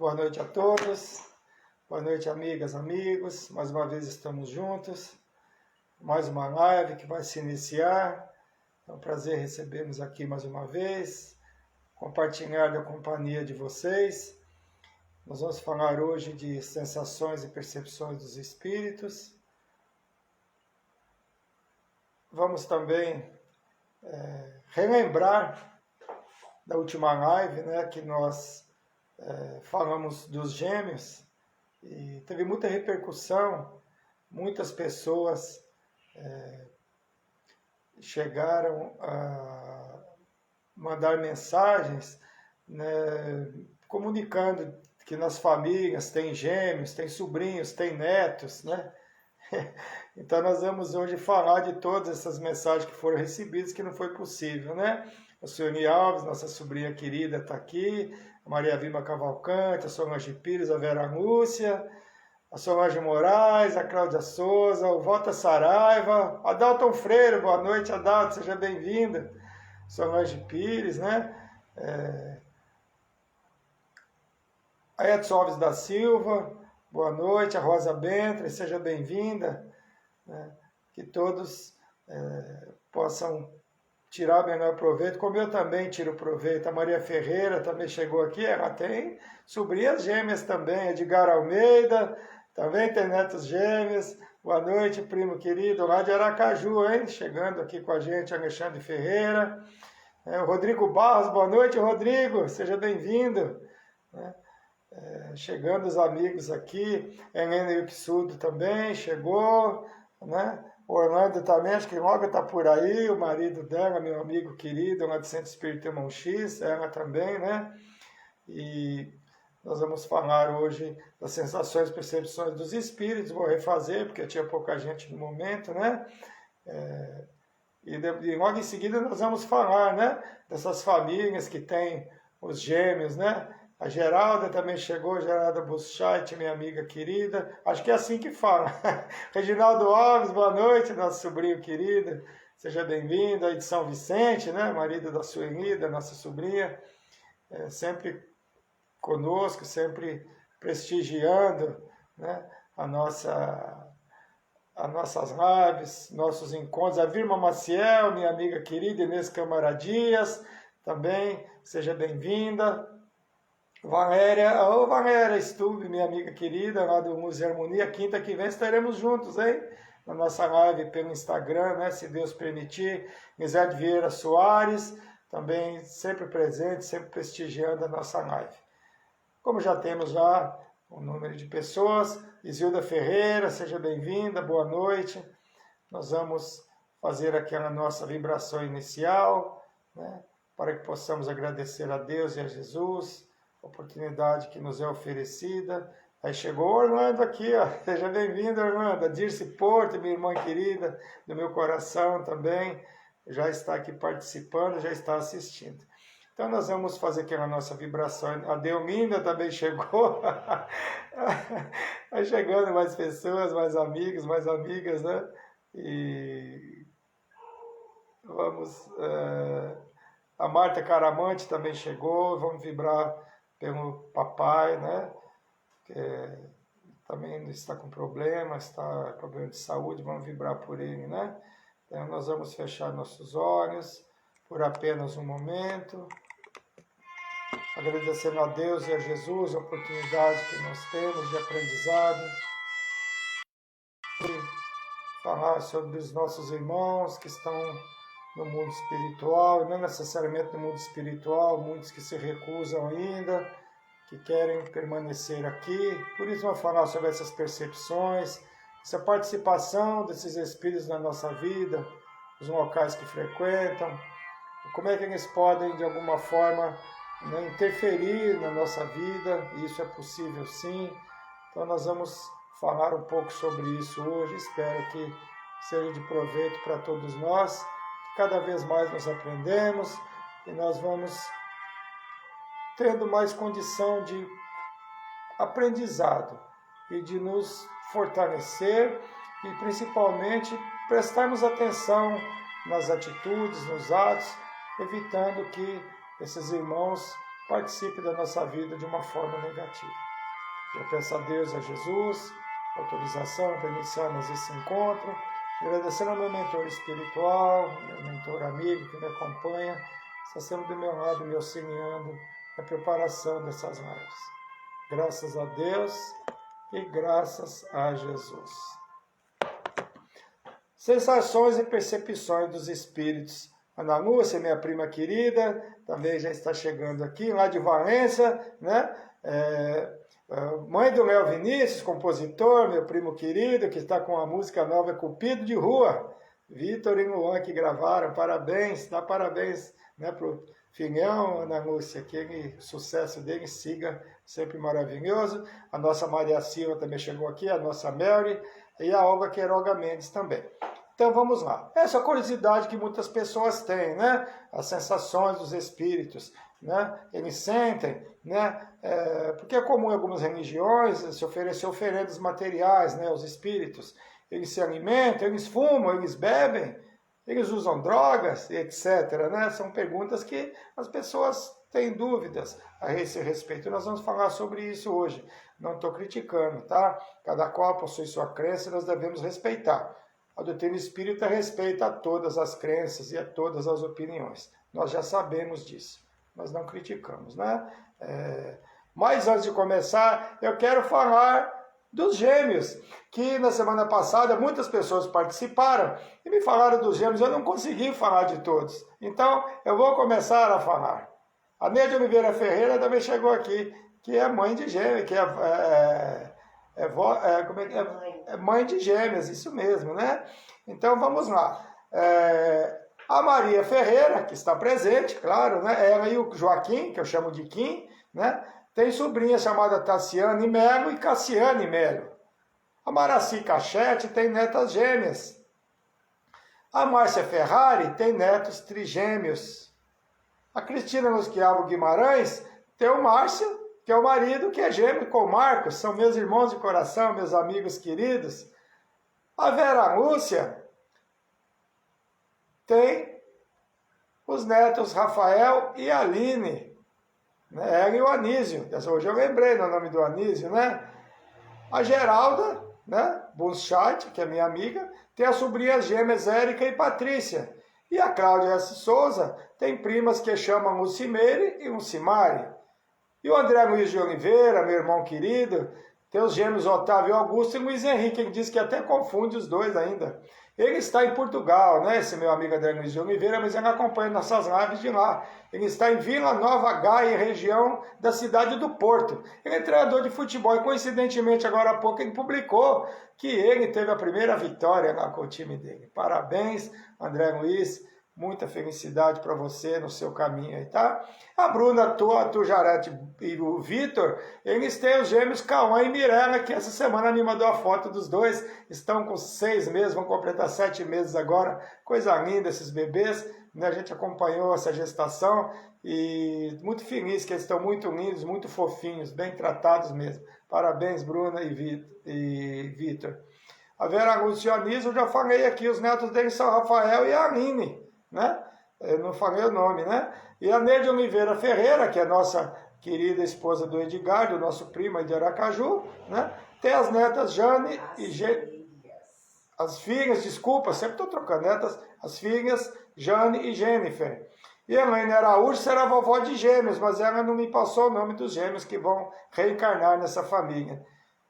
Boa noite a todos, boa noite amigas, amigos, mais uma vez estamos juntos, mais uma live que vai se iniciar, é um prazer recebermos aqui mais uma vez, compartilhar da companhia de vocês. Nós vamos falar hoje de sensações e percepções dos espíritos. Vamos também relembrar da última live, que nós falamos dos gêmeos, e teve muita repercussão, muitas pessoas chegaram a mandar mensagens, comunicando que nas famílias tem gêmeos, tem sobrinhos, tem netos, Então nós vamos hoje falar de todas essas mensagens que foram recebidas, que não foi possível, A Sueli Alves, nossa sobrinha querida, está aqui, a Maria Vilma Cavalcante, a Solange Pires, a Vera Lúcia, a Solange Moraes, a Cláudia Souza, o Volta Saraiva, a Dalton Freire, boa noite, Adalto, seja bem-vinda, Solange Pires, a Edson Alves da Silva, boa noite, a Rosa Bentre, seja bem-vinda, que todos possam tirar o menor proveito, como eu também tiro proveito. A Maria Ferreira também chegou aqui, ela tem sobrinhas gêmeas também, Edgar Almeida, também tem netos gêmeos. Boa noite, primo querido, lá de Aracaju, hein? Chegando aqui com a gente, Alexandre Ferreira. O Rodrigo Barros, boa noite, Rodrigo, seja bem-vindo. Chegando os amigos aqui, Helena Yuxudo também chegou, Orlando também, acho que logo está por aí, o marido dela, meu amigo querido, lá do Centro Espírita Irmão X, ela também, E nós vamos falar hoje das sensações e percepções dos espíritos, vou refazer, porque tinha pouca gente no momento, E logo em seguida nós vamos falar, dessas famílias que têm os gêmeos, A Geralda também chegou, Geralda Buschait, minha amiga querida. Acho que é assim que fala. Reginaldo Alves, boa noite, nosso sobrinho querido. Seja bem-vindo aí de São Vicente, marido da Sueli, da nossa sobrinha. Sempre conosco, sempre prestigiando as nossas lives, nossos encontros. A Vilma Maciel, minha amiga querida, Inês Câmara Dias, também, seja bem-vinda. Valéria Stube, minha amiga querida, lá do Museu Harmonia, quinta que vem estaremos juntos, hein? Na nossa live pelo Instagram, se Deus permitir. Misete Vieira Soares, também sempre presente, sempre prestigiando a nossa live. Como já temos um número de pessoas, Isilda Ferreira, seja bem-vinda, boa noite. Nós vamos fazer aquela nossa vibração inicial, para que possamos agradecer a Deus e a Jesus, oportunidade que nos é oferecida. Aí chegou o Orlando aqui, seja bem-vindo, Orlando. A Dirce Porto, minha irmã querida, do meu coração também, já está aqui participando, já está assistindo. Então nós vamos fazer aqui a nossa vibração. A Delminda também chegou. Vai chegando mais pessoas, mais amigos, mais amigas, E vamos... A Marta Caramante também chegou, vamos vibrar pelo papai, que também está com problema de saúde, vamos vibrar por ele, Então nós vamos fechar nossos olhos por apenas um momento, agradecendo a Deus e a Jesus a oportunidade que nós temos de aprendizado, de falar sobre os nossos irmãos que estão no mundo espiritual, e não necessariamente no mundo espiritual, muitos que se recusam ainda, que querem permanecer aqui. Por isso vamos falar sobre essas percepções, essa participação desses espíritos na nossa vida, os locais que frequentam, como é que eles podem, de alguma forma, interferir na nossa vida, e isso é possível sim. Então nós vamos falar um pouco sobre isso hoje, espero que seja de proveito para todos nós. Cada vez mais nós aprendemos e nós vamos tendo mais condição de aprendizado e de nos fortalecer e principalmente prestarmos atenção nas atitudes, nos atos, evitando que esses irmãos participe da nossa vida de uma forma negativa. Eu peço a Deus, a Jesus, autorização para iniciarmos esse encontro, agradecendo ao meu mentor espiritual, meu mentor amigo que me acompanha, está sempre do meu lado, me auxiliando na preparação dessas lives. Graças a Deus e graças a Jesus. Sensações e percepções dos espíritos. Ana Lúcia, minha prima querida, também já está chegando aqui, lá de Valência, né? Mãe do Léo Vinícius, compositor, meu primo querido, que está com a música nova Cupido de Rua. Vitor e Luan que gravaram, parabéns, dá parabéns, né, para o filhão, Ana Lúcia, que o sucesso dele siga sempre maravilhoso. A nossa Maria Silva também chegou aqui, a nossa Mary e a Olga Queiroga Mendes também. Então vamos lá. Essa é a curiosidade que muitas pessoas têm, né? As sensações dos espíritos, né? Eles sentem, né? Porque é comum em algumas religiões se oferecer oferendas materiais, né? Aos espíritos. Eles se alimentam, eles fumam, eles bebem, eles usam drogas, etc. Né? São perguntas que as pessoas têm dúvidas a esse respeito. Nós vamos falar sobre isso hoje. Não estou criticando, tá? Cada qual possui sua crença e nós devemos respeitar. A doutrina espírita respeita a todas as crenças e a todas as opiniões. Nós já sabemos disso. Nós não criticamos, né? Mas antes de começar, eu quero falar dos gêmeos, que na semana passada muitas pessoas participaram e me falaram dos gêmeos, eu não consegui falar de todos. Então, eu vou começar a falar. A Neide Oliveira Ferreira também chegou aqui, que é mãe de gêmeos, que é mãe de gêmeas, isso mesmo, né? Então, vamos lá. A Maria Ferreira, que está presente, claro, né? Ela e o Joaquim, que eu chamo de Kim, né? Tem sobrinha chamada Tassiane Melo e Cassiane Melo. A Maraci Cachete tem netas gêmeas. A Márcia Ferrari tem netos trigêmeos. A Cristina Lusquiavo Guimarães tem o Márcio, que é o marido, que é gêmeo com o Marcos. São meus irmãos de coração, meus amigos queridos. A Vera Lúcia tem os netos Rafael e Aline. Ela e o Anísio, hoje eu lembrei do nome do Anísio, né? A Geralda, né? Bunschat, que é minha amiga, tem as sobrinhas gêmeas Érica e Patrícia. E a Cláudia S. Souza tem primas que chamam Lucimeire e Lucimari. E o André Luiz de Oliveira, meu irmão querido, tem os gêmeos Otávio Augusto e Luiz Henrique, ele diz que até confunde os dois ainda. Ele está em Portugal, né, esse meu amigo André Luiz de Oliveira, mas ele acompanha nossas lives de lá. Ele está em Vila Nova Gaia, região da cidade do Porto. Ele é treinador de futebol e, coincidentemente, agora há pouco ele publicou que ele teve a primeira vitória lá com o time dele. Parabéns, André Luiz. Muita felicidade para você no seu caminho aí, tá? A Bruna, a Tujarete e o Vitor, eles têm os gêmeos Cauã e Mirella, que essa semana me mandou a foto dos dois. Estão com 6 meses, vão completar 7 meses agora. Coisa linda esses bebês, né? A gente acompanhou essa gestação e muito feliz que eles estão muito lindos, muito fofinhos, bem tratados mesmo. Parabéns, Bruna e Vitor. A Vera Lúcia e o Anísio, eu já falei aqui, os netos deles são Rafael e a Aline, né? Eu não falei o nome, né? E a Neide Oliveira Ferreira, que é nossa querida esposa do Edgar, do nosso primo de Aracaju, né? Tem as netas Jane e as filhas, desculpa, sempre estou trocando netas, as filhas Jane e Jennifer. E a Helene Araújo será vovó de gêmeos, mas ela não me passou o nome dos gêmeos que vão reencarnar nessa família.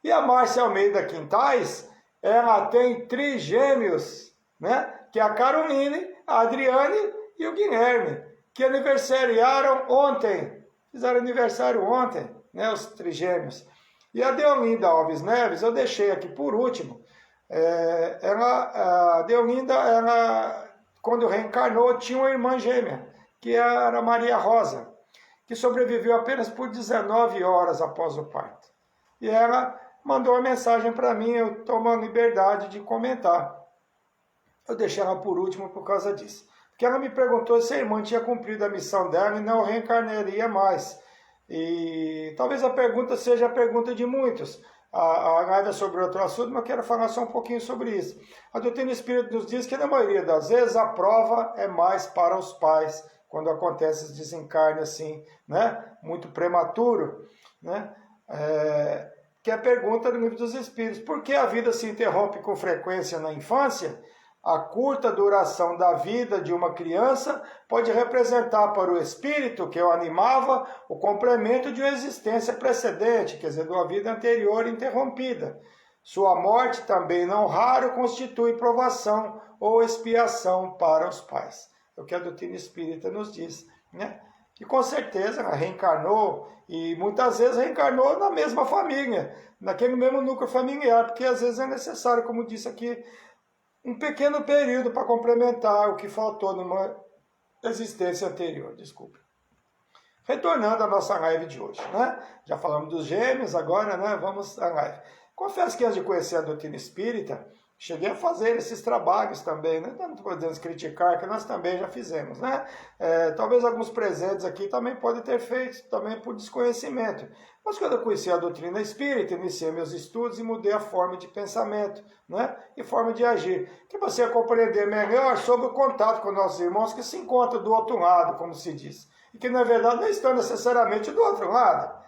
E a Márcia Almeida Quintais, ela tem trigêmeos, né? Que é a Caroline, a Adriane e o Guilherme, que aniversariaram ontem, fizeram aniversário ontem, né, os trigêmeos. E a Deolinda Alves Neves, eu deixei aqui por último, a Deolinda, ela, quando reencarnou, tinha uma irmã gêmea, que era a Maria Rosa, que sobreviveu apenas por 19 horas após o parto. E ela mandou uma mensagem para mim, eu tomo a liberdade de comentar. Eu deixei ela por último por causa disso. Porque ela me perguntou se a irmã tinha cumprido a missão dela e não reencarnaria mais. E talvez a pergunta seja a pergunta de muitos. A live é sobre outro assunto, mas eu quero falar só um pouquinho sobre isso. A doutrina espírita nos diz que na maioria das vezes a prova é mais para os pais quando acontece esse desencarne assim, né, muito prematuro, né, que é a pergunta do Livro dos Espíritos: por que a vida se interrompe com frequência na infância? A curta duração da vida de uma criança pode representar para o espírito que o animava o complemento de uma existência precedente, quer dizer, de uma vida anterior interrompida. Sua morte também, não raro, constitui provação ou expiação para os pais. É o que a doutrina espírita nos diz, né? E com certeza reencarnou, e muitas vezes reencarnou na mesma família, naquele mesmo núcleo familiar, porque às vezes é necessário, como disse aqui, um pequeno período para complementar o que faltou numa existência anterior, desculpe. Retornando à nossa live de hoje, né? Já falamos dos gêmeos, agora, né, vamos à live. Confesso que antes de conhecer a doutrina espírita, cheguei a fazer esses trabalhos também, né? Não podemos criticar, que nós também já fizemos, né? Talvez alguns presentes aqui também podem ter feito, também por desconhecimento. Mas quando eu conheci a doutrina espírita, iniciei meus estudos e mudei a forma de pensamento, né? E forma de agir. Que você compreender melhor sobre o contato com nossos irmãos que se encontram do outro lado, como se diz. E que na verdade não estão necessariamente do outro lado,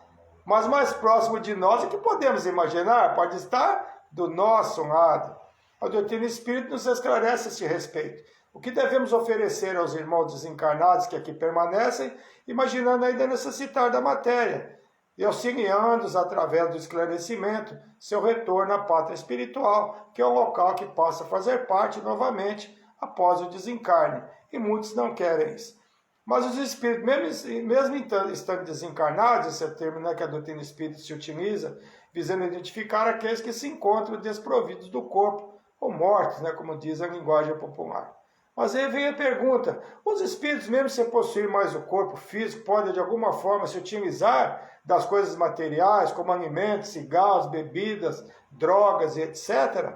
mas mais próximo de nós, e que podemos imaginar, pode estar do nosso lado. A doutrina espírita nos esclarece a esse respeito. O que devemos oferecer aos irmãos desencarnados que aqui permanecem, imaginando ainda necessitar da matéria, e auxiliando-os através do esclarecimento, seu retorno à pátria espiritual, que é um local que possa fazer parte novamente após o desencarne. E muitos não querem isso. Mas os espíritos, mesmo estando desencarnados, esse é o termo, né, que a doutrina espírita se utiliza, visando identificar aqueles que se encontram desprovidos do corpo, ou mortos, né, como diz a linguagem popular. Mas aí vem a pergunta: os espíritos, mesmo sem possuir mais o corpo físico, podem de alguma forma se utilizar das coisas materiais, como alimentos, cigarros, bebidas, drogas e etc?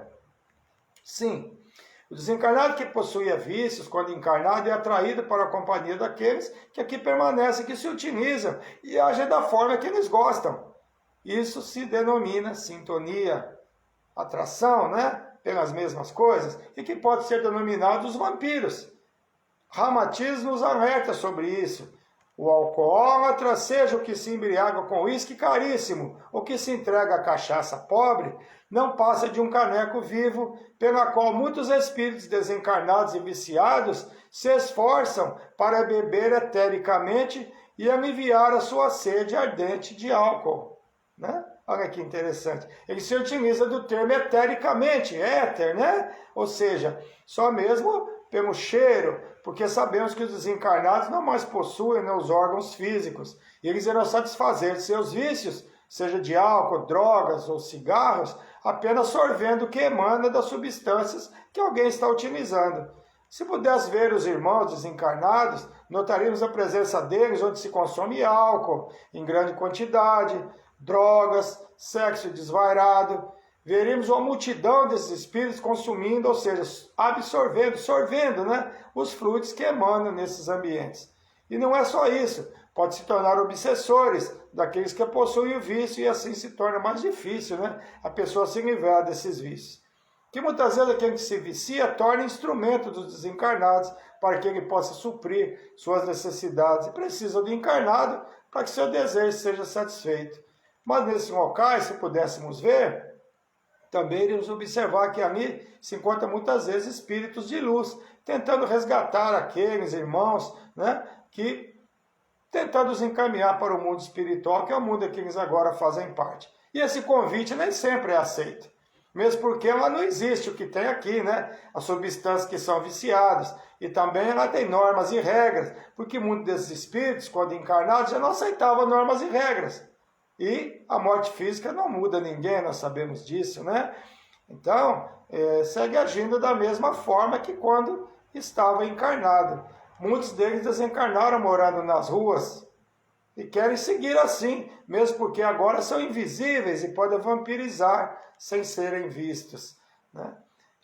Sim. O desencarnado que possuía vícios, quando encarnado, é atraído para a companhia daqueles que aqui permanecem, que se utilizam e agem da forma que eles gostam. Isso se denomina sintonia, atração, né? Pelas mesmas coisas, e que pode ser denominado os vampiros. Ramatiz nos alerta sobre isso. O alcoólatra, seja o que se embriaga com uísque caríssimo, ou que se entrega a cachaça pobre, não passa de um caneco vivo, pela qual muitos espíritos desencarnados e viciados se esforçam para beber etericamente e aliviar a sua sede ardente de álcool, né? Olha que interessante. Ele se utiliza do termo etericamente, éter, né? Ou seja, só mesmo pelo cheiro, porque sabemos que os desencarnados não mais possuem, né, os órgãos físicos. E eles irão satisfazer seus vícios, seja de álcool, drogas ou cigarros, apenas sorvendo o que emana das substâncias que alguém está utilizando. Se pudesse ver os irmãos desencarnados, notaríamos a presença deles onde se consome álcool em grande quantidade, drogas, sexo desvairado. Veríamos uma multidão desses espíritos consumindo, ou seja, absorvendo, sorvendo, né, os fluidos que emanam nesses ambientes. E não é só isso, pode se tornar obsessores daqueles que possuem o vício, e assim se torna mais difícil, né, a pessoa se livrar desses vícios. Que muitas vezes aquele que se vicia torna instrumento dos desencarnados para que ele possa suprir suas necessidades, e precisa do encarnado para que seu desejo seja satisfeito. Mas nesses locais, se pudéssemos ver, também iremos observar que ali se encontram muitas vezes espíritos de luz, tentando resgatar aqueles irmãos, né, que tentando os encaminhar para o mundo espiritual, que é o mundo que eles agora fazem parte. E esse convite nem sempre é aceito, mesmo porque lá não existe o que tem aqui, né, as substâncias que são viciadas. E também ela tem normas e regras, porque muitos desses espíritos, quando encarnados, já não aceitavam normas e regras. E a morte física não muda ninguém, nós sabemos disso, né? Então, segue agindo da mesma forma que quando estava encarnado. Muitos deles desencarnaram morando nas ruas e querem seguir assim, mesmo porque agora são invisíveis e podem vampirizar sem serem vistos, né?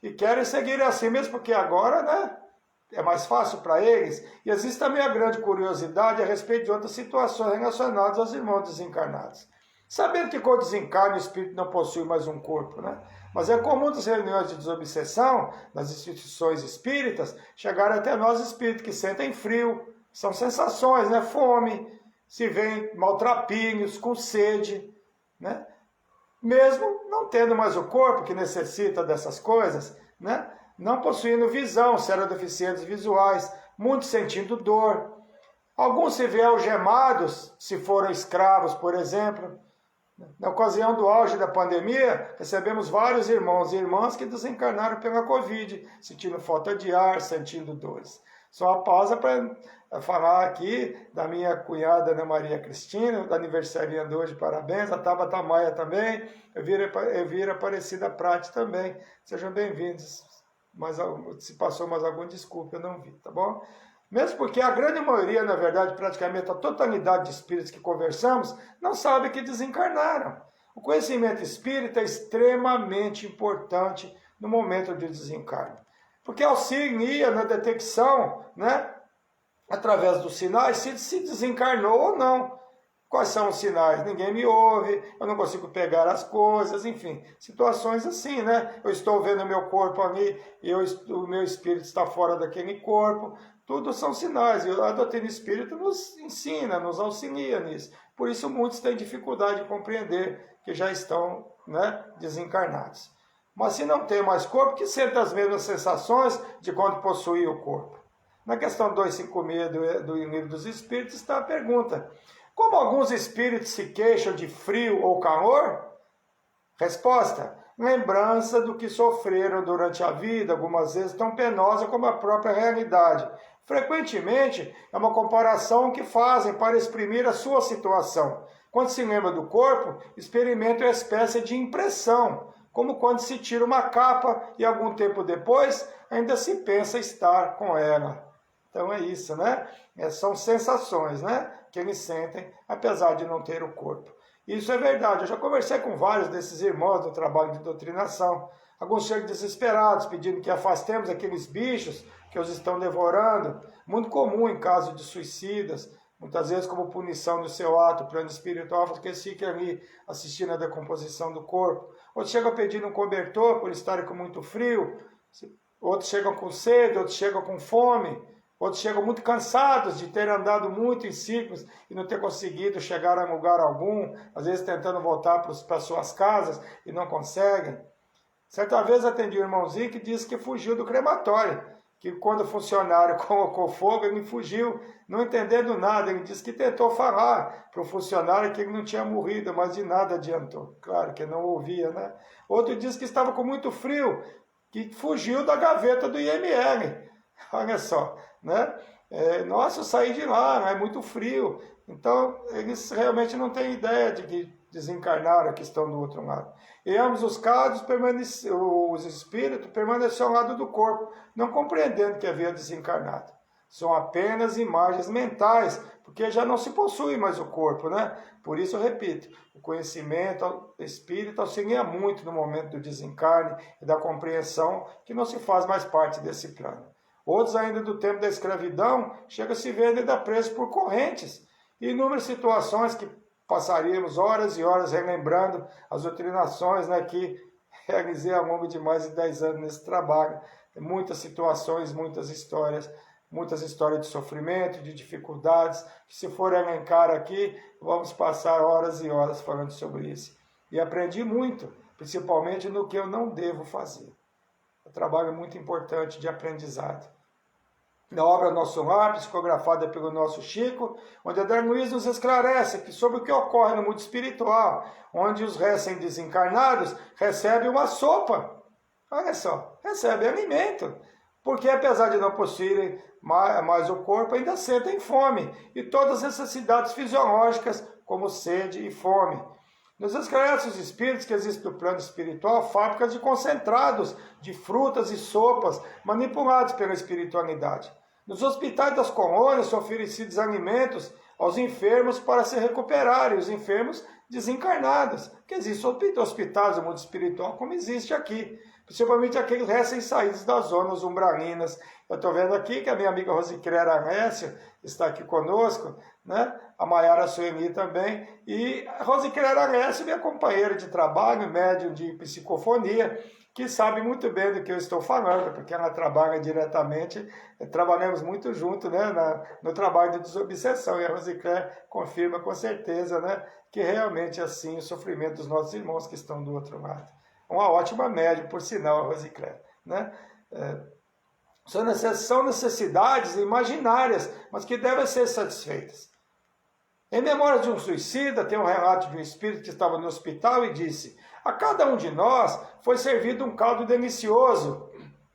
E querem seguir assim, mesmo porque agora, né, é mais fácil para eles. E existe também a grande curiosidade a respeito de outras situações relacionadas aos irmãos desencarnados. Sabendo que com o desencarne o espírito não possui mais um corpo, né? Mas é comum das reuniões de desobsessão, nas instituições espíritas, chegar até nós espíritos que sentem frio, São sensações, né? Fome, se vem maltrapilhos, com sede, né? Mesmo não tendo mais o corpo que necessita dessas coisas, né? Não possuindo visão, sendo deficientes visuais, muitos sentindo dor. Alguns se veem algemados, se foram escravos, por exemplo. Na ocasião do auge da pandemia, recebemos vários irmãos e irmãs que desencarnaram pela Covid, sentindo falta de ar, sentindo dores. Só uma pausa para falar aqui da minha cunhada Ana Maria Cristina, da aniversariando hoje, parabéns, a Tabata Maia também, Elvira Aparecida Prate também. Sejam bem-vindos. Mas se passou mais algum, desculpa, eu não vi, tá bom? Mesmo porque a grande maioria, na verdade, praticamente a totalidade de espíritos que conversamos, não sabe que desencarnaram. O conhecimento espírita é extremamente importante no momento de desencarne. Porque auxilia na detecção, né, através dos sinais, se desencarnou ou não. Quais são os sinais? Ninguém me ouve, eu não consigo pegar as coisas, enfim, situações assim, né? Eu estou vendo o meu corpo ali e o meu espírito está fora daquele corpo. Tudo são sinais, e a doutrina espírita nos ensina, nos auxilia nisso. Por isso muitos têm dificuldade de compreender que já estão, né, desencarnados. Mas se não tem mais corpo, que sente as mesmas sensações de quando possuía o corpo. Na questão 256 do Livro dos Espíritos está a pergunta: como alguns espíritos se queixam de frio ou calor? Resposta: lembrança do que sofreram durante a vida, algumas vezes tão penosa como a própria realidade. Frequentemente, é uma comparação que fazem para exprimir a sua situação. Quando se lembra do corpo, experimenta uma espécie de impressão, como quando se tira uma capa e algum tempo depois ainda se pensa estar com ela. Então é isso, né? São sensações, né, que eles sentem, apesar de não ter o corpo. Isso é verdade. Eu já conversei com vários desses irmãos do trabalho de doutrinação. Alguns chegam desesperados, pedindo que afastemos aqueles bichos que os estão devorando. Muito comum em caso de suicidas, muitas vezes como punição do seu ato, plano espiritual, porque eles fiquem ali assistindo a decomposição do corpo. Outros chegam pedindo um cobertor por estarem com muito frio. Outros chegam com sede, outros chegam com fome. Outros chegam muito cansados de ter andado muito em ciclos e não ter conseguido chegar a lugar algum, às vezes tentando voltar para suas casas e não conseguem. Certa vez atendi um irmãozinho que disse que fugiu do crematório, que quando o funcionário colocou fogo, ele fugiu, não entendendo nada. Ele disse que tentou falar para o funcionário que ele não tinha morrido, mas de nada adiantou. Claro que não ouvia, né? Outro disse que estava com muito frio, que fugiu da gaveta do IML. Olha só, né? Nossa, eu saí de lá, é muito frio. Então, eles realmente não têm ideia de que desencarnaram, que estão do outro lado. Em ambos os casos, os espíritos permaneceram ao lado do corpo, não compreendendo que havia desencarnado. São apenas imagens mentais, porque já não se possui mais o corpo, né? Por isso eu repito, o conhecimento espírita auxilia muito no momento do desencarne e da compreensão que não se faz mais parte desse plano. Outros ainda do tempo da escravidão chegam a se ver ainda presos por correntes. E inúmeras situações que passaríamos horas e horas relembrando as doutrinações, né, que realizei ao longo de mais de 10 anos nesse trabalho. Tem muitas situações, muitas histórias de sofrimento, de dificuldades, que se for elencar aqui, vamos passar horas e horas falando sobre isso. E aprendi muito, principalmente no que eu não devo fazer. Um trabalho muito importante de aprendizado. Na obra Nosso Lar, psicografada pelo nosso Chico, onde André Luiz nos esclarece que sobre o que ocorre no mundo espiritual, onde os recém-desencarnados recebem uma sopa. Olha só, recebem alimento. Porque apesar de não possuírem mais o corpo, ainda sentem fome. E todas as necessidades fisiológicas, como sede e fome. Nos esclarece os espíritos que existem no plano espiritual fábricas de concentrados, de frutas e sopas, manipulados pela espiritualidade. Nos hospitais das colônias são oferecidos alimentos aos enfermos para se recuperarem, os enfermos desencarnados. Porque existem hospitais do mundo espiritual como existe aqui, principalmente aqueles recém-saídos das zonas umbralinas. Eu estou vendo aqui que a minha amiga Rosicléria Alessia está aqui conosco, né? A Maiara Sueli também. E a Rosicléia Alessio, minha companheira de trabalho, médium de psicofonia, que sabe muito bem do que eu estou falando, porque ela trabalha diretamente, trabalhamos muito junto, né, no trabalho de desobsessão, e a Rosicléia confirma com certeza, né, que realmente é assim o sofrimento dos nossos irmãos que estão do outro lado. Uma ótima médium, por sinal, a Rosicléia, né? São necessidades imaginárias, mas que devem ser satisfeitas. Em memória de um suicida, tem um relato de um espírito que estava no hospital e disse: a cada um de nós foi servido um caldo delicioso,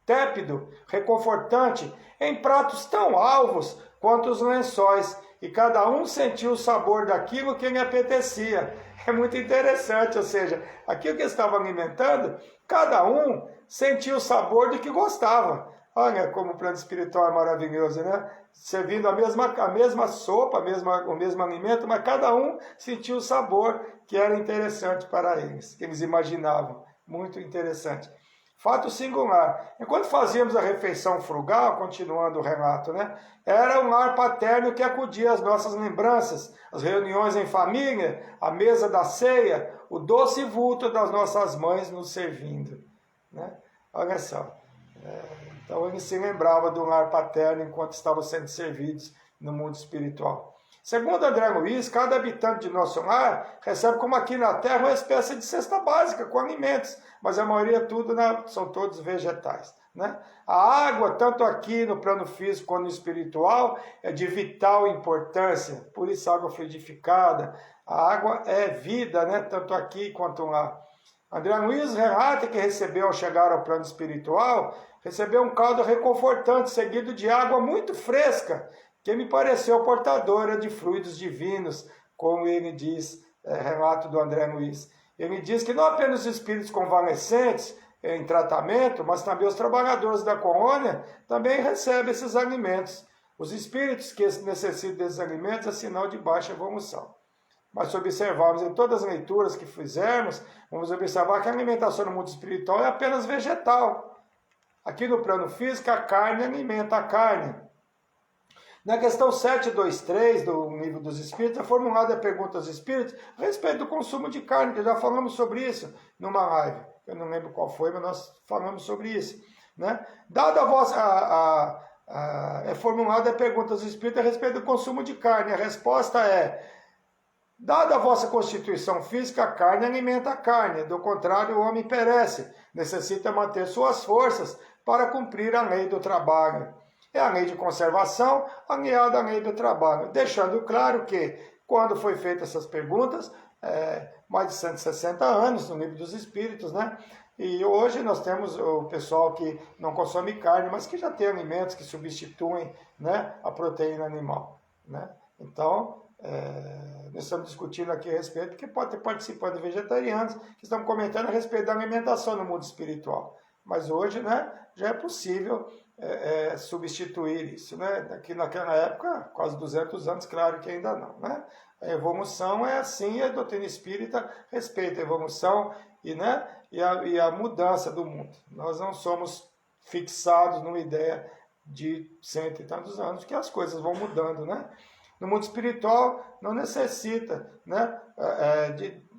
tépido, reconfortante, em pratos tão alvos quanto os lençóis, e cada um sentiu o sabor daquilo que lhe apetecia. É muito interessante, ou seja, aquilo que estava alimentando, cada um sentiu o sabor do que gostava. Olha como o plano espiritual é maravilhoso, né? Servindo a mesma sopa, o mesmo alimento, mas cada um sentiu o sabor que era interessante para eles, que eles imaginavam. Muito interessante. Fato singular. Enquanto fazíamos a refeição frugal, continuando o relato, né? Era um lar paterno que acudia às nossas lembranças, as reuniões em família, a mesa da ceia, o doce vulto das nossas mães nos servindo, né? Olha só. Então ele se lembrava do lar paterno enquanto estavam sendo servidos no mundo espiritual. Segundo André Luiz, cada habitante de nosso lar recebe, como aqui na Terra, uma espécie de cesta básica com alimentos, mas a maioria são todos vegetais, né? A água, tanto aqui no plano físico quanto no espiritual, é de vital importância, por isso a água fluidificada. A água é vida, né? Tanto aqui quanto lá. André Luiz relata que recebeu, ao chegar ao plano espiritual, recebeu um caldo reconfortante, seguido de água muito fresca, que me pareceu portadora de fluidos divinos, como ele diz, relato do André Luiz. Ele diz que não apenas os espíritos convalescentes em tratamento, mas também os trabalhadores da colônia também recebem esses alimentos. Os espíritos que necessitam desses alimentos é sinal de baixa evolução. Mas se observarmos em todas as leituras que fizermos, vamos observar que a alimentação no mundo espiritual é apenas vegetal. Aqui no plano físico, a carne alimenta a carne. Na questão 723 do Livro dos Espíritos, é formulada a pergunta aos espíritos a respeito do consumo de carne, que já falamos sobre isso numa live. Eu não lembro qual foi, mas nós falamos sobre isso, né? Dada a vossa... é formulada a pergunta aos espíritos a respeito do consumo de carne. A resposta é: dada a vossa constituição física, a carne alimenta a carne, do contrário o homem perece, necessita manter suas forças para cumprir a lei do trabalho. É a lei de conservação aliada à lei do trabalho, deixando claro que, quando foi feitas essas perguntas, mais de 160 anos no Livro dos Espíritos, né? E hoje nós temos o pessoal que não consome carne, mas que já tem alimentos que substituem, né, a proteína animal, né? Então, nós estamos discutindo aqui a respeito, porque pode ter participantes vegetarianos que estão comentando a respeito da alimentação no mundo espiritual. Mas hoje, né, já é possível substituir isso, né? Aqui naquela época, quase 200 anos, claro que ainda não, né? A evolução é assim, a doutrina espírita respeita a evolução e a mudança do mundo. Nós não somos fixados numa ideia de 100 e tantos anos, que as coisas vão mudando, né? No mundo espiritual não necessita, né?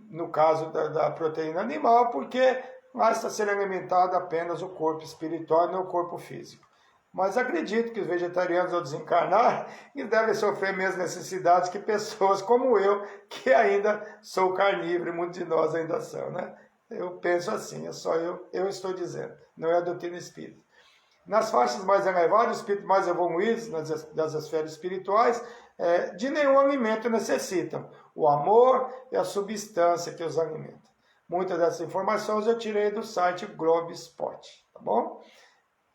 No caso da proteína animal, porque lá está sendo alimentado apenas o corpo espiritual e não o corpo físico. Mas acredito que os vegetarianos, ao desencarnar, eles devem sofrer as mesmas necessidades que pessoas como eu, que ainda sou carnívoro, e muitos de nós ainda são, né? Eu penso assim, é só eu estou dizendo, não é a doutrina espírita. Nas faixas mais elevadas, os espíritos mais evoluídos, das esferas espirituais, de nenhum alimento necessitam. O amor é a substância que os alimenta. Muitas dessas informações eu tirei do site Globespot, tá bom?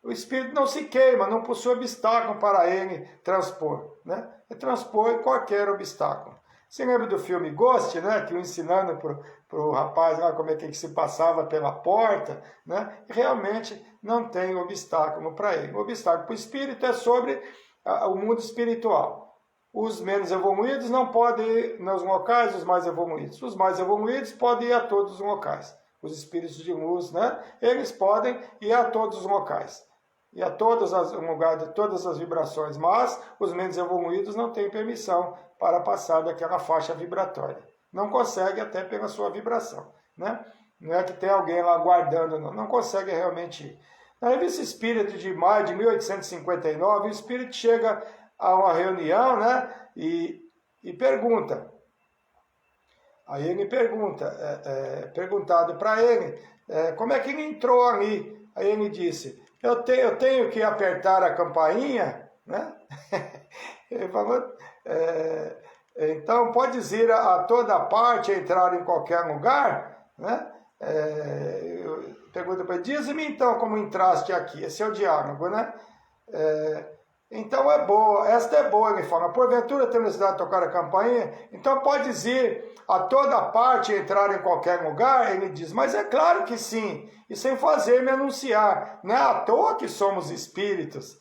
O espírito não se queima, não possui obstáculo para ele transpor, né? Ele transpor qualquer obstáculo. Você lembra do filme Ghost, né? Que eu ensinando para o rapaz lá como é que se passava pela porta, né? E realmente não tem obstáculo para ele. O obstáculo para o espírito é sobre o mundo espiritual. Os menos evoluídos não podem ir nos locais dos mais evoluídos. Os mais evoluídos podem ir a todos os locais. Os espíritos de luz, né? Eles podem ir a todos os locais. e a um lugar de todas as vibrações, mas os menos evoluídos não têm permissão para passar daquela faixa vibratória. Não consegue até pela sua vibração, né? Não é que tem alguém lá guardando, não consegue realmente ir. Na revista Espírito de maio de 1859, o Espírito chega a uma reunião, né? E pergunta. Aí ele pergunta, perguntado para ele, como é que ele entrou ali? Aí ele disse, eu tenho que apertar a campainha, né? Ele falou, então podes ir a toda parte, entrar em qualquer lugar, né? Pergunta para ele, diz-me então como entraste aqui, esse é o diálogo, né? Então é boa, esta é boa, ele fala, porventura tem necessidade de tocar a campainha, então podes ir a toda parte, entrar em qualquer lugar? Ele diz, mas é claro que sim, e sem fazer-me anunciar, não é à toa que somos espíritos.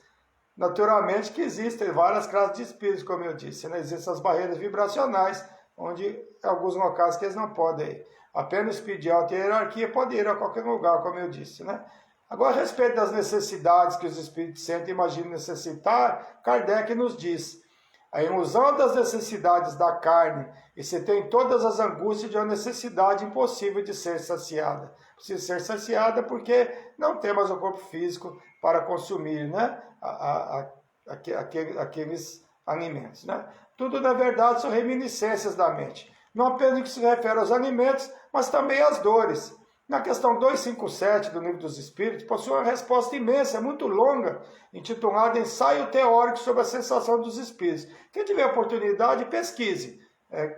Naturalmente que existem várias classes de espíritos, como eu disse, né? Existem as barreiras vibracionais, onde em alguns locais que eles não podem ir. Apenas espírito de alta hierarquia pode ir a qualquer lugar, como eu disse, né? Agora, a respeito das necessidades que os espíritos sentem e imaginam necessitar, Kardec nos diz, a ilusão das necessidades da carne, e se tem todas as angústias de uma necessidade impossível de ser saciada. Precisa ser saciada porque não tem mais o corpo físico para consumir, né? Aqueles alimentos, né? Tudo, na verdade, são reminiscências da mente. Não apenas no que se refere aos alimentos, mas também às dores. Na questão 257 do Livro dos Espíritos, possui uma resposta imensa, muito longa, intitulada Ensaio Teórico sobre a Sensação dos Espíritos. Quem tiver oportunidade, pesquise.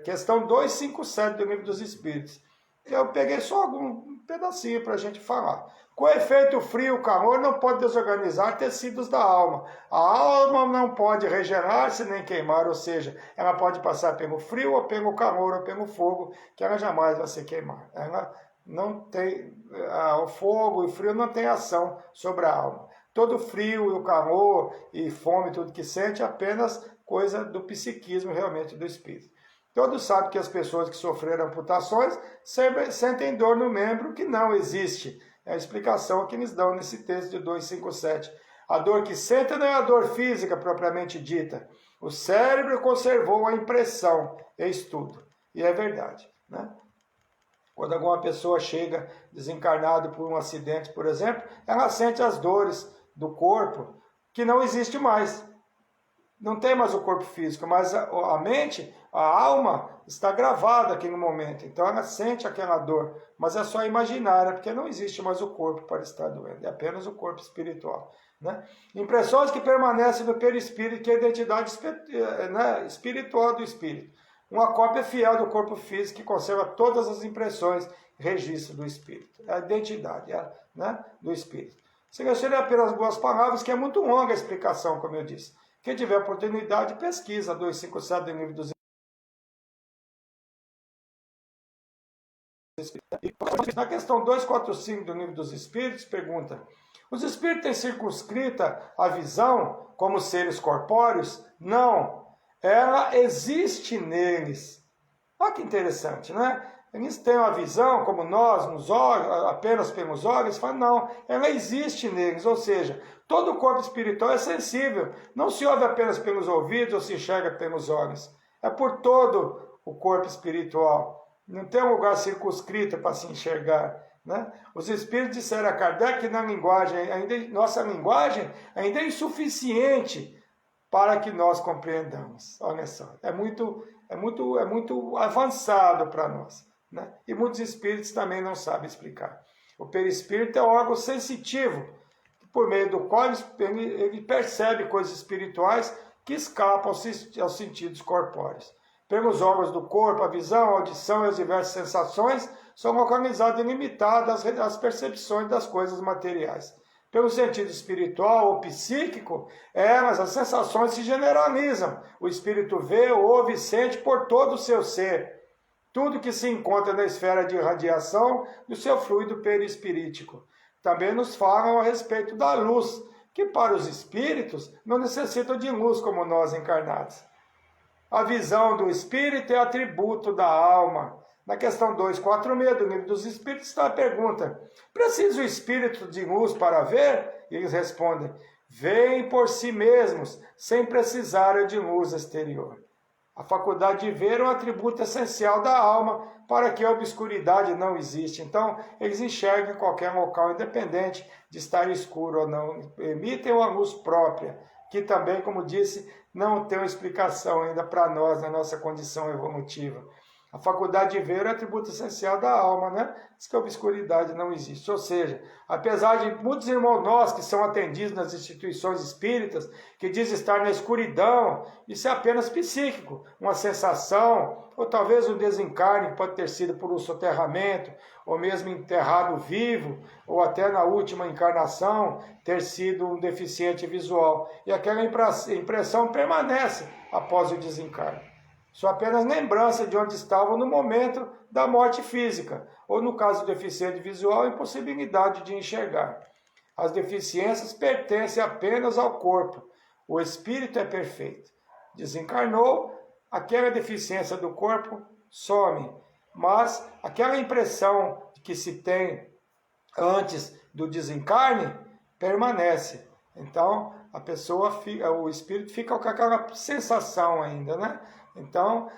Questão 257 do Livro dos Espíritos. Eu peguei só algum pedacinho para a gente falar. Com efeito frio, o calor não pode desorganizar tecidos da alma. A alma não pode regenerar-se nem queimar, ou seja, ela pode passar pelo frio, ou pelo calor, ou pelo fogo, que ela jamais vai se queimar. Ela não tem, o fogo e o frio não tem ação sobre a alma. Todo frio e o calor e fome, tudo que sente, é apenas coisa do psiquismo realmente do espírito. Todos sabem que as pessoas que sofreram amputações sempre sentem dor no membro que não existe. É a explicação que eles dão nesse texto de 257. A dor que sentem não é a dor física propriamente dita. O cérebro conservou a impressão, eis tudo. E é verdade, né? Quando alguma pessoa chega desencarnada por um acidente, por exemplo, ela sente as dores do corpo que não existe mais. Não tem mais o corpo físico, mas a mente, a alma, está gravada aqui no momento. Então ela sente aquela dor, mas é só imaginária, porque não existe mais o corpo para estar doendo. É apenas o corpo espiritual, né? Impressões que permanecem no perispírito, que é a identidade espiritual do espírito. Uma cópia fiel do corpo físico que conserva todas as impressões e registros do espírito. É a identidade, né, do espírito. Selecionei apenas duas palavras, que é muito longa a explicação, como eu disse. Quem tiver oportunidade, pesquisa 257 do Livro dos Espíritos. Na questão 245 do Livro dos Espíritos, pergunta: os espíritos têm circunscrita a visão como seres corpóreos? Não. Ela existe neles. Olha que interessante, né? Eles têm uma visão, como nós, nos olhos, apenas pelos olhos, falam, não, ela existe neles, ou seja, todo o corpo espiritual é sensível, não se ouve apenas pelos ouvidos ou se enxerga pelos olhos, é por todo o corpo espiritual, não tem um lugar circunscrito para se enxergar, né? Os espíritos disseram a Kardec que nossa linguagem ainda é insuficiente para que nós compreendamos. Olha só, é muito avançado para nós, né? E muitos espíritos também não sabem explicar. O perispírito é um órgão sensitivo, por meio do qual ele percebe coisas espirituais que escapam aos sentidos corpóreos. Pelos órgãos do corpo, a visão, a audição e as diversas sensações são localizadas e limitadas às percepções das coisas materiais. Pelo sentido espiritual ou psíquico, as sensações se generalizam. O espírito vê, ouve e sente por todo o seu ser. Tudo que se encontra na esfera de irradiação do seu fluido perispirítico. Também nos falam a respeito da luz, que para os espíritos não necessitam de luz como nós encarnados. A visão do espírito é atributo da alma. Na questão 246 do Livro dos Espíritos está a pergunta: precisa o espírito de luz para ver? E eles respondem: veem por si mesmos, sem precisar de luz exterior. A faculdade de ver é um atributo essencial da alma para que a obscuridade não existe. Então, eles enxergam em qualquer local, independente de estar escuro ou não. Emitem uma luz própria, que também, como disse, não tem uma explicação ainda para nós, na nossa condição evolutiva. A faculdade de ver é um atributo essencial da alma, né? Diz que a obscuridade não existe. Ou seja, apesar de muitos irmãos nossos que são atendidos nas instituições espíritas, que dizem estar na escuridão, isso é apenas psíquico, uma sensação, ou talvez um desencarne que pode ter sido por um soterramento, ou mesmo enterrado vivo, ou até na última encarnação ter sido um deficiente visual. E aquela impressão permanece após o desencarne. Só apenas lembrança de onde estavam no momento da morte física, ou no caso do deficiente visual, impossibilidade de enxergar. As deficiências pertencem apenas ao corpo. O espírito é perfeito. Desencarnou, aquela deficiência do corpo some, mas aquela impressão que se tem antes do desencarne permanece. Então, a pessoa fica, o espírito fica com aquela sensação ainda, né? Então,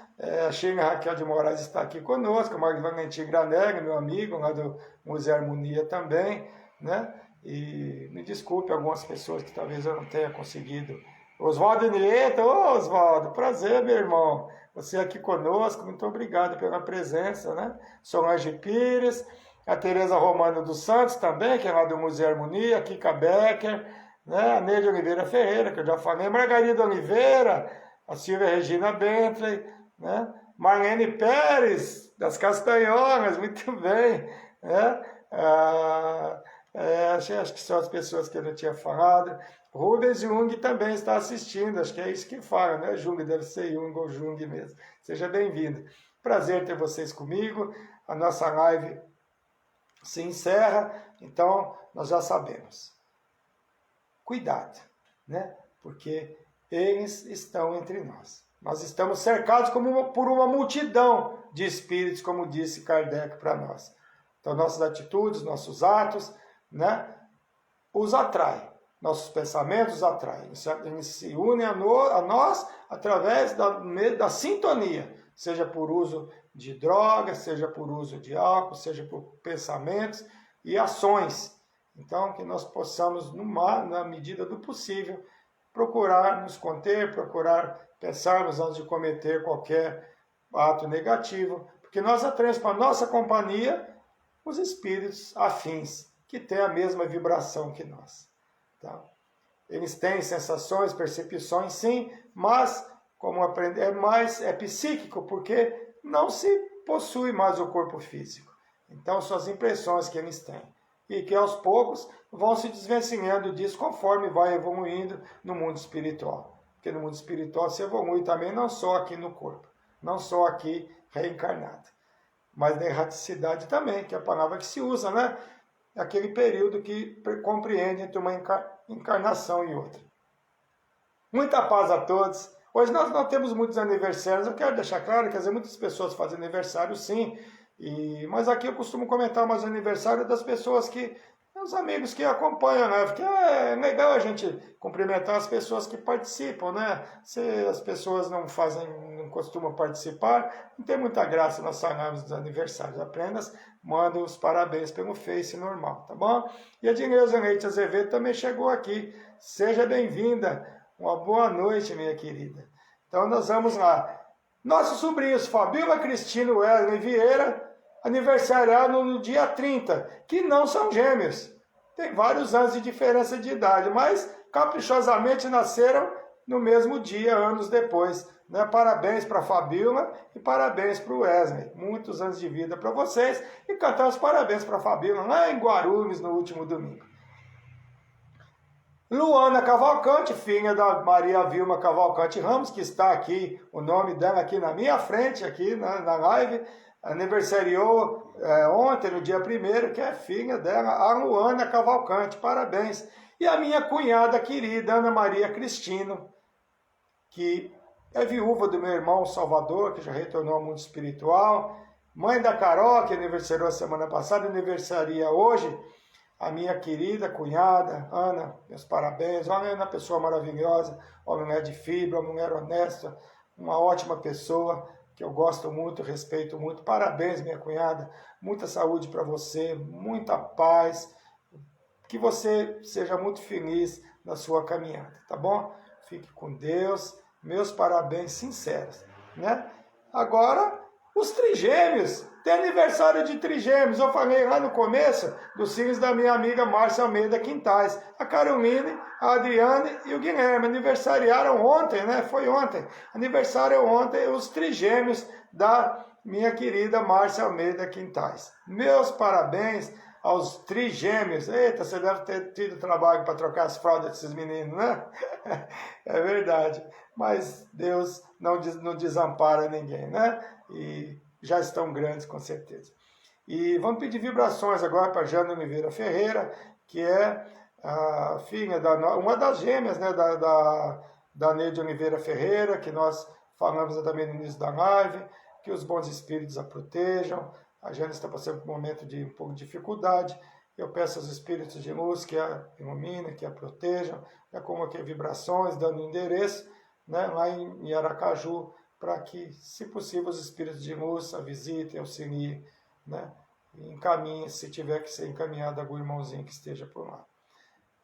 a Sheila Raquel de Moraes está aqui conosco, o Marcos Valentim Granelli, meu amigo, lá do Museu Harmonia também, né? E me desculpe algumas pessoas que talvez eu não tenha conseguido. Oswaldo Nieto, Oswaldo, prazer, meu irmão. Você aqui conosco, muito obrigado pela presença, né? Solange Pires, a Tereza Romano dos Santos também, que é lá do Museu Harmonia, a Kika Becker, né? A Neide Oliveira Ferreira, que eu já falei, Margarida Oliveira, a Silvia Regina Bentley, né? Marlene Pérez, das Castanhonas, muito bem, né? Acho que são as pessoas que eu não tinha falado. Rubens Jung também está assistindo, acho que é isso que fala, né? Jung deve ser Jung ou Jung mesmo. Seja bem-vindo. Prazer ter vocês comigo. A nossa live se encerra, então nós já sabemos. Cuidado, né? Porque eles estão entre nós. Nós estamos cercados por uma multidão de espíritos, como disse Kardec para nós. Então, nossas atitudes, nossos atos, né, os atraem. Nossos pensamentos os atraem. Eles se unem a nós através da sintonia, seja por uso de drogas, seja por uso de álcool, seja por pensamentos e ações. Então, que nós possamos, na medida do possível, procurar nos conter, procurar pensarmos antes de cometer qualquer ato negativo, porque nós atraímos para a nossa companhia os espíritos afins, que têm a mesma vibração que nós. Tá? Eles têm sensações, percepções, sim, mas como aprender, é psíquico, porque não se possui mais o corpo físico. Então, são as impressões que eles têm. E que aos poucos vão se desvencilhando disso conforme vai evoluindo no mundo espiritual. Porque no mundo espiritual se evolui também não só aqui no corpo, não só aqui reencarnado, mas na erraticidade também, que é a palavra que se usa, né? Aquele período que compreende entre uma encarnação e outra. Muita paz a todos. Hoje nós não temos muitos aniversários, eu quero deixar claro que muitas pessoas fazem aniversário sim, mas aqui eu costumo comentar mais aniversário das pessoas os amigos que acompanham, né? Porque é legal a gente cumprimentar as pessoas que participam, né? Se as pessoas não costumam participar, não tem muita graça nós falarmos dos aniversários, apenas mando os parabéns pelo Face normal, tá bom? E a Dineuza Leite Azevedo também chegou aqui, seja bem-vinda, uma boa noite, minha querida. Então nós vamos lá. Nossos sobrinhos Fabíola Cristino Wesley Vieira, aniversariaram no dia 30, que não são gêmeos. Tem vários anos de diferença de idade, mas caprichosamente nasceram no mesmo dia, anos depois. Né? Parabéns para a Fabíola e parabéns para o Wesley. Muitos anos de vida para vocês. E cantar os parabéns para a Fabíola lá em Guarulhos no último domingo. Luana Cavalcante, filha da Maria Vilma Cavalcante Ramos, que está aqui, o nome dela aqui na minha frente, aqui na live, aniversariou ontem, no dia 1º, que é filha dela, a Luana Cavalcante, parabéns. E a minha cunhada querida, Ana Maria Cristino, que é viúva do meu irmão Salvador, que já retornou ao mundo espiritual, Mãe da Carol, que aniversariou a semana passada, aniversaria hoje. A minha querida cunhada, Ana, meus parabéns. Olha, Ana, pessoa maravilhosa, uma mulher de fibra, uma mulher honesta, uma ótima pessoa, que eu gosto muito, respeito muito. Parabéns, minha cunhada. Muita saúde para você, muita paz. Que você seja muito feliz na sua caminhada, tá bom? Fique com Deus. Meus parabéns sinceros, né? Agora, os trigêmeos. Tem aniversário de trigêmeos. Eu falei lá no começo dos filhos da minha amiga Márcia Almeida Quintais. A Caroline, a Adriane e o Guilherme aniversariaram ontem, né? Foi ontem. Aniversário ontem os trigêmeos da minha querida Márcia Almeida Quintais. Meus parabéns aos trigêmeos. Eita, você deve ter tido trabalho para trocar as fraldas desses meninos, né? É verdade. Mas Deus não desampara ninguém, né? E já estão grandes, com certeza. E vamos pedir vibrações agora para Jana Oliveira Ferreira, que é a filha, uma das gêmeas, né, da Neide Oliveira Ferreira, que nós falamos também no início da live, que os bons espíritos a protejam. A Jana está passando por um momento de um pouco de dificuldade. Eu peço aos espíritos de luz que a iluminem, que a protejam. Já coloquei vibrações, dando endereço, né, lá em Aracaju, para que, se possível, os espíritos de luz a visitem, auxiliem, né, e encaminhem, se tiver que ser encaminhado, algum irmãozinho que esteja por lá.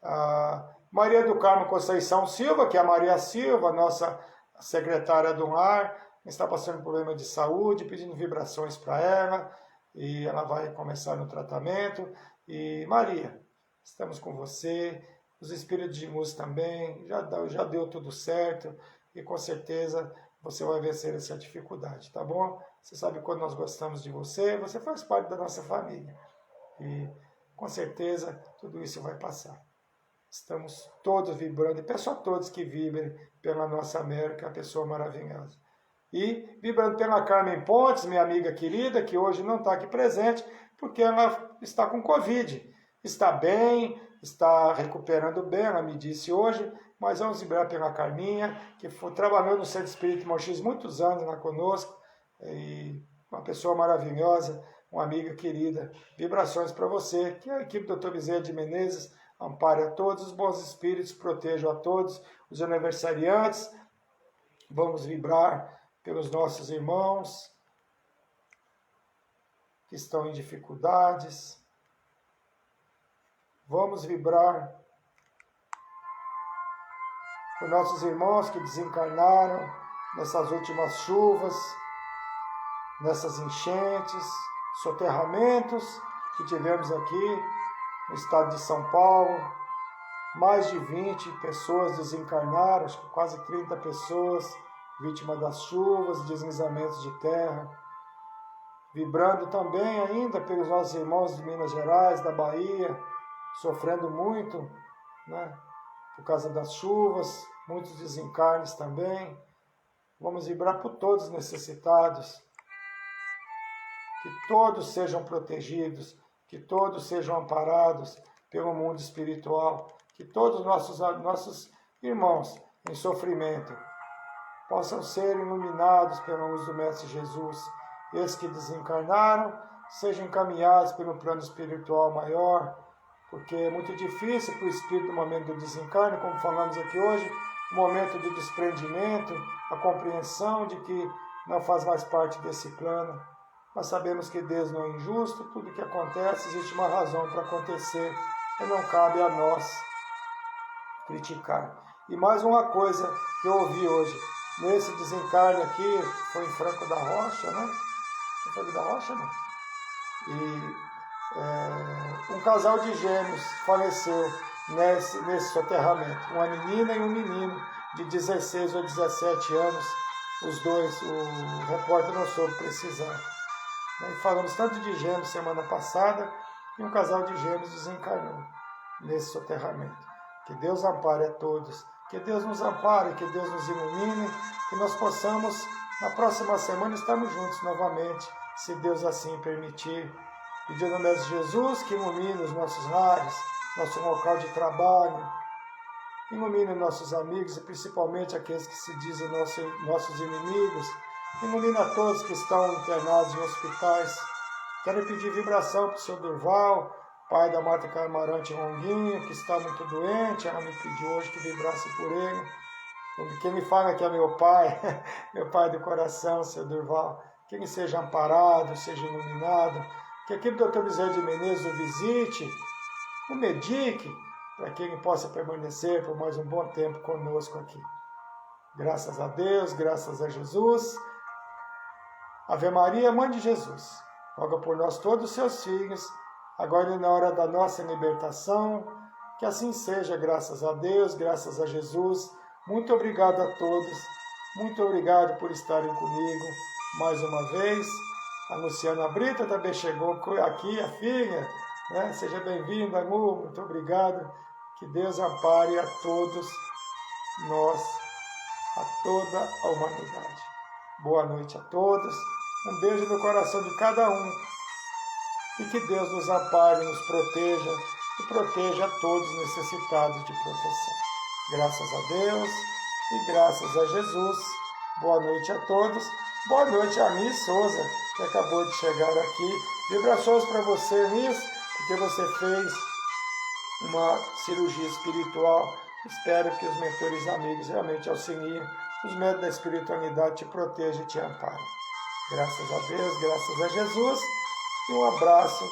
A Maria do Carmo Conceição Silva, que é a Maria Silva, nossa secretária do lar, está passando por problema de saúde, pedindo vibrações para ela, e ela vai começar no tratamento. E Maria, estamos com você, os espíritos de luz também, já deu tudo certo, e com certeza você vai vencer essa dificuldade, tá bom? Você sabe quando nós gostamos de você, você faz parte da nossa família. E com certeza tudo isso vai passar. Estamos todos vibrando, e peço a todos que vibrem pela nossa América, a pessoa maravilhosa. E vibrando pela Carmen Pontes, minha amiga querida, que hoje não está aqui presente, porque ela está com Covid. Está bem, está recuperando bem, ela me disse hoje, mas vamos vibrar pela Carminha, que trabalhou no Centro Espírita Montes muitos anos lá conosco, e uma pessoa maravilhosa, uma amiga querida. Vibrações para você, que a equipe do Dr. Bezerra de Menezes ampare a todos, os bons espíritos protejam a todos, os aniversariantes. Vamos vibrar pelos nossos irmãos que estão em dificuldades. Vamos vibrar por nossos irmãos que desencarnaram nessas últimas chuvas, nessas enchentes, soterramentos que tivemos aqui no estado de São Paulo. Mais de 20 pessoas desencarnaram, acho que quase 30 pessoas vítimas das chuvas, deslizamentos de terra. Vibrando também ainda pelos nossos irmãos de Minas Gerais, da Bahia, sofrendo muito, né, por causa das chuvas, muitos desencarnes também. Vamos vibrar por todos os necessitados, que todos sejam protegidos, que todos sejam amparados pelo mundo espiritual, que todos os nossos irmãos em sofrimento possam ser iluminados pela luz do Mestre Jesus. Esses que desencarnaram sejam encaminhados pelo plano espiritual maior, porque é muito difícil para o espírito no momento do desencarne, como falamos aqui hoje, o momento do desprendimento, a compreensão de que não faz mais parte desse plano. Nós sabemos que Deus não é injusto, tudo que acontece existe uma razão para acontecer, e não cabe a nós criticar. E mais uma coisa que eu ouvi hoje, nesse desencarne aqui, foi em Franco da Rocha, né? Franco da Rocha, não? E um casal de gêmeos faleceu nesse soterramento. Uma menina e um menino de 16 ou 17 anos. Os dois, o repórter não soube precisar. E falamos tanto de gêmeos semana passada, e um casal de gêmeos desencarnou nesse soterramento. Que Deus ampare a todos, que Deus nos ampare, que Deus nos ilumine, que nós possamos, na próxima semana, estarmos juntos novamente, se Deus assim permitir. Pedindo ao Mestre Jesus que ilumine os nossos lares, nosso local de trabalho, ilumine nossos amigos e principalmente aqueles que se dizem nossos inimigos, Ilumina todos que estão internados em hospitais. Quero pedir vibração para o seu Durval, pai da Marta Camarante Ronguinho, que está muito doente. Ela me pediu hoje que vibrasse por ele. Quem me fala que é meu pai, meu pai do coração, seu Durval, que ele seja amparado, seja iluminado, que a equipe do Dr. Bezerra de Menezes o visite, o medique, para que ele possa permanecer por mais um bom tempo conosco aqui. Graças a Deus, graças a Jesus. Ave Maria, Mãe de Jesus, roga por nós todos os seus filhos, agora e na hora da nossa libertação. Que assim seja, graças a Deus, graças a Jesus. Muito obrigado a todos, muito obrigado por estarem comigo mais uma vez. A Luciana Brita também chegou aqui, a filha, né? Seja bem-vinda, Lu, muito obrigado. Que Deus ampare a todos nós, a toda a humanidade. Boa noite a todos, um beijo no coração de cada um. E que Deus nos ampare, nos proteja e proteja a todos necessitados de proteção. Graças a Deus e graças a Jesus. Boa noite a todos. Boa noite a Miss Souza, que acabou de chegar aqui. Vibrações para você, Miss, porque você fez uma cirurgia espiritual. Espero que os mentores amigos realmente auxiliem. Os médicos da espiritualidade te protejam e te amparem. Graças a Deus, graças a Jesus. E um abraço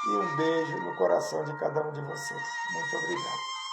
e um beijo no coração de cada um de vocês. Muito obrigado.